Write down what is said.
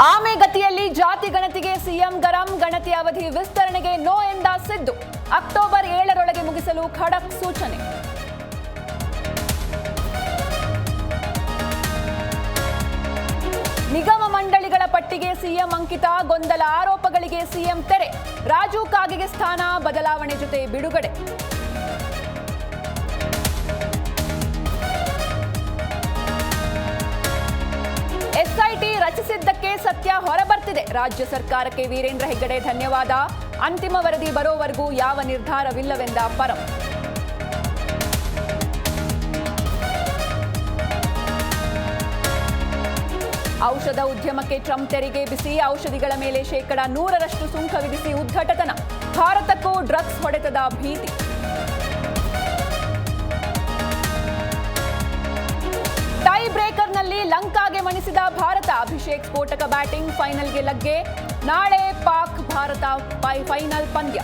ಆಮೆಗತಿಯಲ್ಲಿ ಜಾತಿ ಗಣತಿಗೆ ಸಿಎಂ ಗರಂ, ಗಣತಿ ಅವಧಿ ವಿಸ್ತರಣೆಗೆ ನೋ ಎಂದ ಸಿದ್ದು. ಅಕ್ಟೋಬರ್ 7ರೊಳಗೆ ಮುಗಿಸಲು ಖಡಕ್ ಸೂಚನೆ. ನಿಗಮ ಮಂಡಳಿಗಳ ಪಟ್ಟಿಗೆ ಸಿಎಂ ಅಂಕಿತ, ಗೊಂದಲ ಆರೋಪಗಳಿಗೆ ಸಿಎಂ ತೆರೆ. ರಾಜು ಕಾಗೆಗೆ ಸ್ಥಾನ, ಬದಲಾವಣೆ ಜೊತೆ ಬಿಡುಗಡೆ. ಎಸ್ಐಟಿ ರಚಿಸಿದ್ದಕ್ಕೆ ಸತ್ಯ ಹೊರಬರ್ತಿದೆ. ರಾಜ್ಯ ಸರ್ಕಾರಕ್ಕೆ ವೀರೇಂದ್ರ ಹೆಗ್ಗಡೆ ಧನ್ಯವಾದ. ಅಂತಿಮ ವರದಿ ಬರೋವರೆಗೂ ಯಾವ ನಿರ್ಧಾರವಿಲ್ಲವೆಂದ ಪರಂ. ಔಷಧ ಉದ್ಯಮಕ್ಕೆ ಟ್ರಂಪ್ ತೆರಿಗೆ ಬಿಸಿ. ಔಷಧಿಗಳ ಮೇಲೆ ಶೇಕಡ 100ರಷ್ಟು ಸುಂಕ ವಿಧಿಸಿ ಉದ್ಘಾಟನ. ಭಾರತಕ್ಕೂ ಡ್ರಗ್ಸ್ ಹೊಡೆತದ ಭೀತಿ. ಟೈ ಬ್ರೇಕರ್ನಲ್ಲಿ ಲಂಕಾಗೆ ಮಣಿಸಿದ ಭಾರತ. ಅಭಿಷೇಕ್ ಸ್ಫೋಟಕ ಬ್ಯಾಟಿಂಗ್, ಫೈನಲ್ಗೆ ಲಗ್ಗೆ. ನಾಳೆ ಪಾಕ್ ಭಾರತ ಫೈನಲ್ ಪಂದ್ಯ.